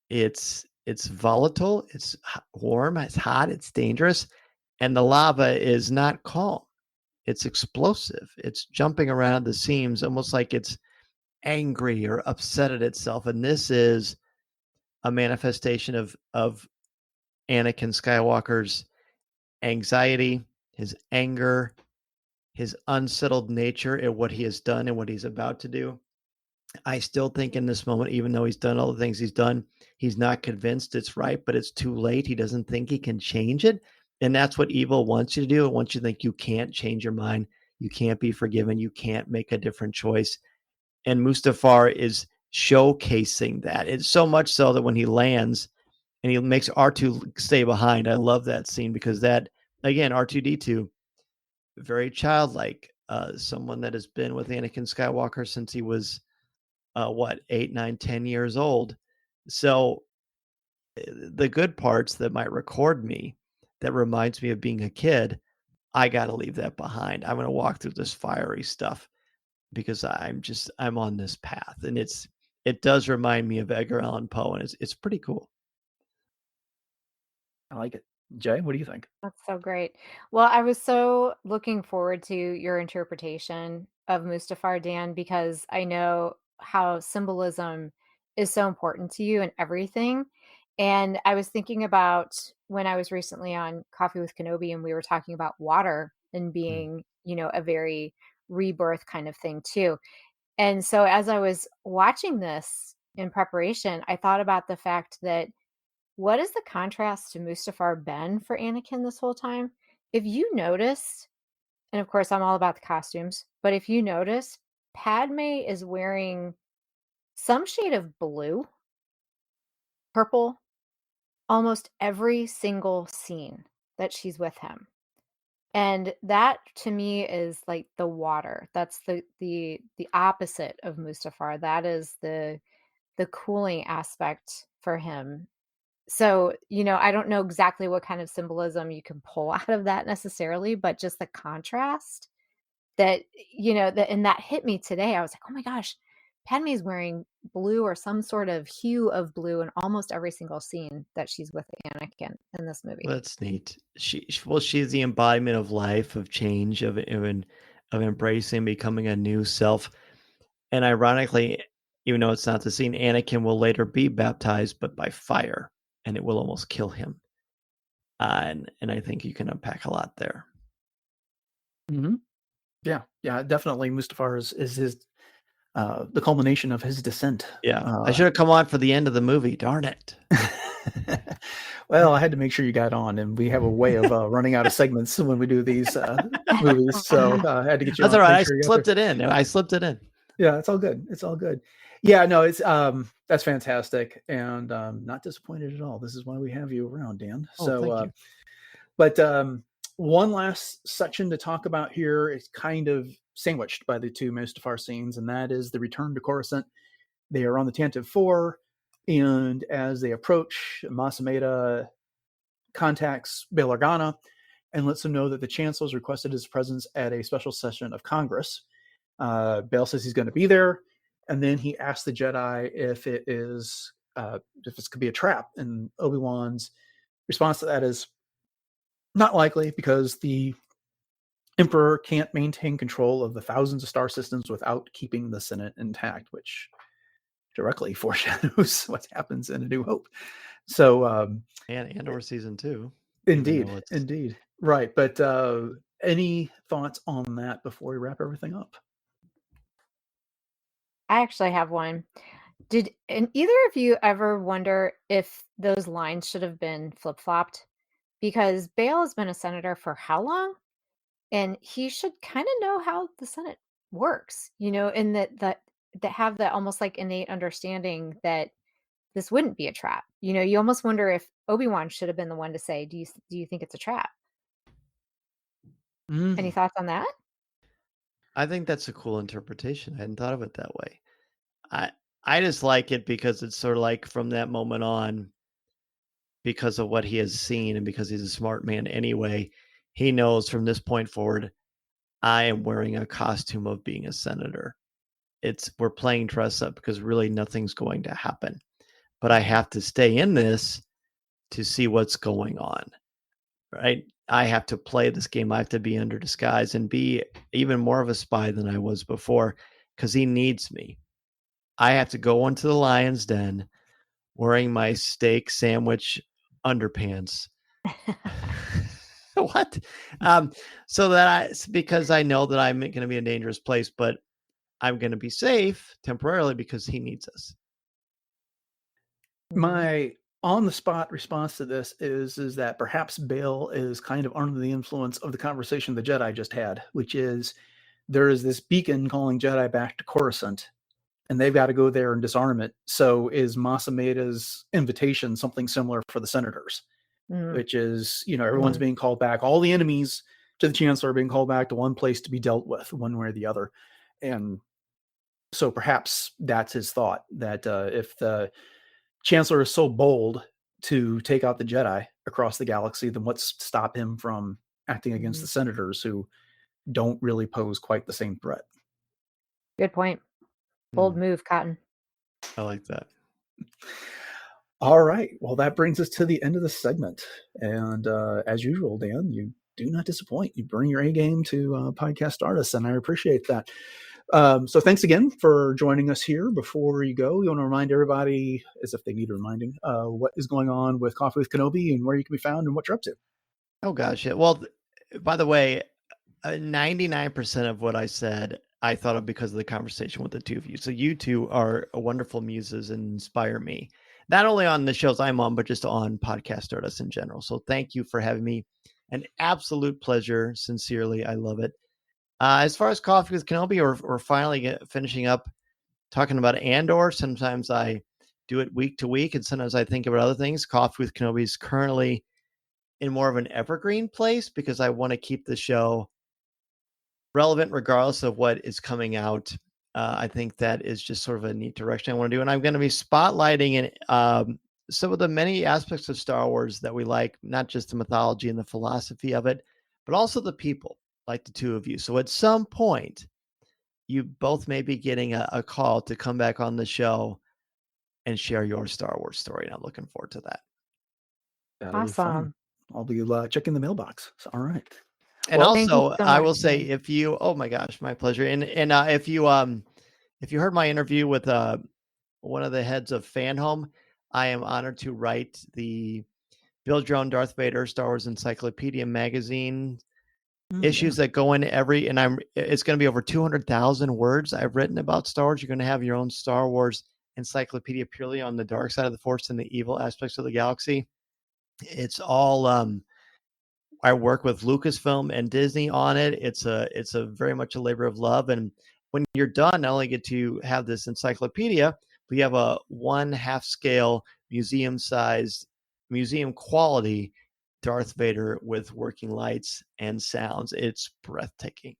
It's volatile. It's warm. It's hot. It's dangerous. And the lava is not calm. It's explosive. It's jumping around the seams, almost like it's angry or upset at itself. And this is a manifestation of Anakin Skywalker's anxiety, his anger, his unsettled nature at what he has done and what he's about to do. I still think in this moment, even though he's done all the things he's done, he's not convinced it's right, but it's too late. He doesn't think he can change it. And that's what evil wants you to do. It wants you to think you can't change your mind. You can't be forgiven. You can't make a different choice. And Mustafar is showcasing that. It's so much so that when he lands and he makes R2 stay behind, I love that scene because that, again, R2D2, very childlike, someone that has been with Anakin Skywalker since he was, 8, 9, 10 years old. So the good parts that might record me, that reminds me of being a kid, I got to leave that behind. I'm going to walk through this fiery stuff because I'm on this path, and it does remind me of Edgar Allan Poe, and it's pretty cool. I like it. Jay, what do you think? That's so great. Well, I was so looking forward to your interpretation of Mustafar, Dan, because I know how symbolism is so important to you and everything. And I was thinking about when I was recently on Coffee with Kenobi and we were talking about water and being, a very rebirth kind of thing too. And so as I was watching this in preparation, I thought about the fact that what is the contrast to Mustafar been for Anakin this whole time? If you notice, and of course I'm all about the costumes, but if you notice, Padme is wearing some shade of blue, purple, almost every single scene that she's with him. And that to me is like the water. That's the opposite of Mustafar. That is the cooling aspect for him. So, I don't know exactly what kind of symbolism you can pull out of that necessarily, but just the contrast that, and that hit me today. I was like, oh my gosh, Padme's wearing blue or some sort of hue of blue in almost every single scene that she's with Anakin in this movie. That's neat. She's the embodiment of life, of change, of embracing, becoming a new self. And ironically, even though it's not the scene, Anakin will later be baptized, but by fire, and it will almost kill him. And I think you can unpack a lot there. Mm-hmm. Yeah, definitely. Mustafar is his the culmination of his descent. Yeah, I should have come on for the end of the movie. Darn it. Well, I had to make sure you got on, and we have a way of running out of segments when we do these movies, so I had to get you. That's on, all right. sure I slipped it in. Yeah, it's all good. It's all good. Yeah, no, it's that's fantastic, and not disappointed at all. This is why we have you around, Dan. Thank you. But one last section to talk about here is kind of sandwiched by the two Mustafar scenes, and that is the return to Coruscant. They are on the Tantive 4, and as they approach, Masameda contacts Bail Organa and lets him know that the Chancellor has requested his presence at a special session of Congress. Bail says he's going to be there, and then he asks the Jedi if this could be a trap, and Obi-Wan's response to that is not likely because the Emperor can't maintain control of the thousands of star systems without keeping the Senate intact, which directly foreshadows what happens in A New Hope. So, and or season 2. Indeed. Right. But any thoughts on that before we wrap everything up? I actually have one. Did either of you ever wonder if those lines should have been flip-flopped? Because Bail has been a senator for how long? And he should kind of know how the Senate works, and that have that almost like innate understanding that this wouldn't be a trap. You almost wonder if Obi-Wan should have been the one to say, do you think it's a trap? Any thoughts on that? I think that's a cool interpretation. I hadn't thought of it that way. I just like it because it's sort of like from that moment on, because of what he has seen and because he's a smart man anyway, he knows from this point forward, I am wearing a costume of being a senator. We're playing dress up because really nothing's going to happen. But I have to stay in this to see what's going on, right? I have to play this game. I have to be under disguise and be even more of a spy than I was before because he needs me. I have to go into the lion's den wearing my steak sandwich underpants. What? So that because I know that I'm going to be in a dangerous place, but I'm going to be safe temporarily because he needs us. My on-the-spot response to this is that perhaps Bail is kind of under the influence of the conversation the Jedi just had, which is there is this beacon calling Jedi back to Coruscant, and they've got to go there and disarm it. So is Masameda's invitation something similar for the senators, which is, everyone's being called back. All the enemies to the Chancellor are being called back to one place to be dealt with one way or the other. And so perhaps that's his thought, that if the Chancellor is so bold to take out the Jedi across the galaxy, then what's to stop him from acting against the senators, who don't really pose quite the same threat? Good point. Bold move, Cotton. I like that. All right. Well, that brings us to the end of the segment. And as usual, Dan, you do not disappoint. You bring your A game to Podcast Stardust, and I appreciate that. So thanks again for joining us here. Before you go, you want to remind everybody, as if they need reminding, what is going on with Coffee with Kenobi and where you can be found and what you're up to. Oh, gosh. Yeah. Well, by the way, 99% of what I said, I thought of because of the conversation with the two of you. So you two are wonderful muses and inspire me, not only on the shows I'm on, but just on Podcast Stardust in general. So thank you for having me. An absolute pleasure. Sincerely, I love it. As far as Coffee with Kenobi, we're finally finishing up talking about Andor. Sometimes I do it week to week, and sometimes I think about other things. Coffee with Kenobi is currently in more of an evergreen place because I want to keep the show relevant regardless of what is coming out. I think that is just sort of a neat direction I want to do. And I'm going to be spotlighting some of the many aspects of Star Wars that we like, not just the mythology and the philosophy of it, but also the people, like the two of you. So at some point, you both may be getting a call to come back on the show and share your Star Wars story. And I'm looking forward to that. That'll be fun. I'll be checking the mailbox. So, all right. And also, I will say, if you, oh my gosh, my pleasure. And if you heard my interview with one of the heads of Fanhome, I am honored to write the Build Your Own Darth Vader Star Wars Encyclopedia magazine issues that go in it's going to be over 200,000 words I've written about Star Wars. You're going to have your own Star Wars encyclopedia purely on the dark side of the Force and the evil aspects of the galaxy. It's all, I work with Lucasfilm and Disney on it. It's a very much a labor of love. And when you're done, not only get to have this encyclopedia, but you have a 1/2 scale museum-sized, museum quality Darth Vader with working lights and sounds. It's breathtaking.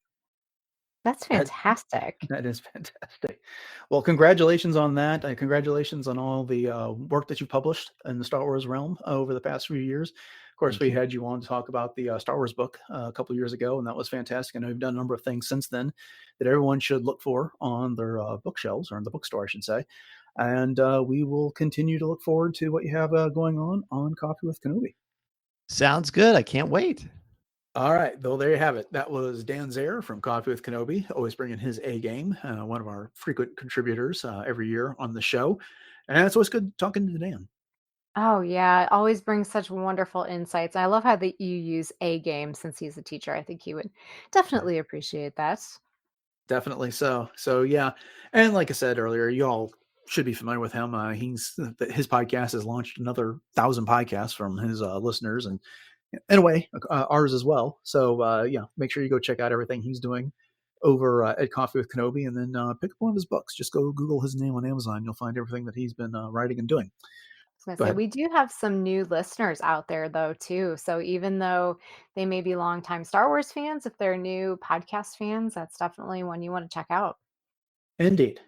That's fantastic. That is fantastic. Well, congratulations on that. Congratulations on all the work that you've published in the Star Wars realm over the past few years. Of course, we had you on to talk about the Star Wars book a couple of years ago, and that was fantastic. I know you've done a number of things since then that everyone should look for on their bookshelves, or in the bookstore, I should say. And we will continue to look forward to what you have going on Coffee with Kenobi. Sounds good. I can't wait. All right. Well, there you have it. That was Dan Zare from Coffee with Kenobi, always bringing his A game, one of our frequent contributors every year on the show. And it's always good talking to Dan. Oh, yeah. It always brings such wonderful insights. I love how that you use A game since he's a teacher. I think he would definitely appreciate that. Definitely so. So, yeah. And like I said earlier, you all should be familiar with him. His podcast has launched another 1,000 podcasts from his listeners, and in a way, ours as well. So, make sure you go check out everything he's doing over at Coffee with Kenobi, and then pick up one of his books. Just go Google his name on Amazon. You'll find everything that he's been writing and doing. I was gonna say, we do have some new listeners out there, though, too. So even though they may be longtime Star Wars fans, if they're new podcast fans, that's definitely one you want to check out. Indeed.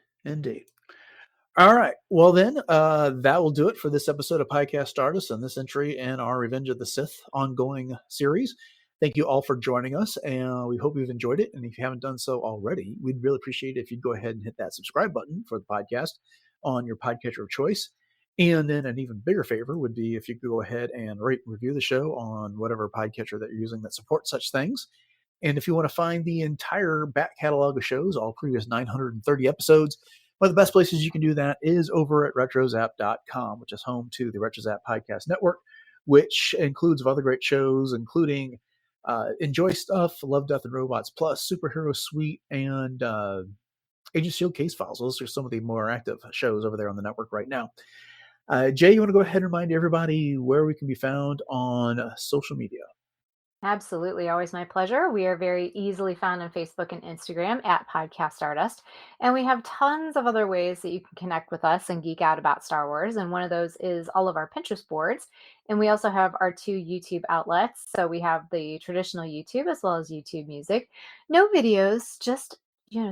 All right. Well, then, that will do it for this episode of Podcast Stardust and this entry in our Revenge of the Sith ongoing series. Thank you all for joining us, and we hope you've enjoyed it. And if you haven't done so already, we'd really appreciate it if you'd go ahead and hit that subscribe button for the podcast on your podcatcher of choice. And then an even bigger favor would be if you could go ahead and rate and review the show on whatever podcatcher that you're using that supports such things. And if you want to find the entire back catalog of shows, all previous 930 episodes, one of the best places you can do that is over at retrozap.com, which is home to the RetroZap Podcast Network, which includes other great shows, including Enjoy Stuff, Love, Death, and Robots Plus, Superhero Suite, and Agent Shield Case Files. Those are some of the more active shows over there on the network right now. Jay, you want to go ahead and remind everybody where we can be found on social media? Absolutely. Always my pleasure. We are very easily found on Facebook and Instagram at Podcast Stardust. And we have tons of other ways that you can connect with us and geek out about Star Wars. And one of those is all of our Pinterest boards. And we also have our two YouTube outlets. So we have the traditional YouTube as well as YouTube Music. No videos, just,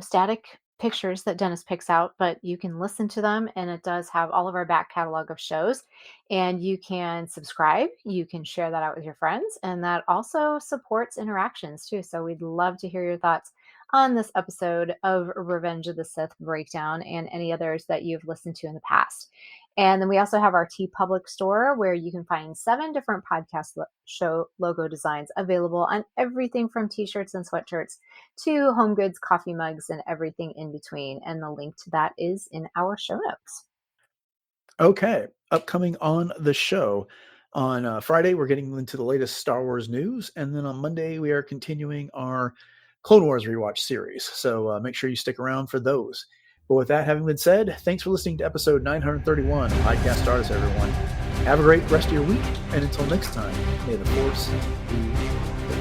static pictures that Dennis picks out, but you can listen to them. And it does have all of our back catalog of shows, and you can subscribe. You can share that out with your friends, and that also supports interactions too. So we'd love to hear your thoughts on this episode of Revenge of the Sith breakdown and any others that you've listened to in the past. And then we also have our TeePublic store where you can find 7 different podcast show logo designs available on everything from t-shirts and sweatshirts to home goods, coffee mugs, and everything in between. And the link to that is in our show notes. Okay, upcoming on the show. On Friday, we're getting into the latest Star Wars news. And then on Monday, we are continuing our Clone Wars rewatch series. So make sure you stick around for those. But with that having been said, thanks for listening to episode 931 of Podcast Stardust, everyone. Have a great rest of your week. And until next time, may the Force be with you.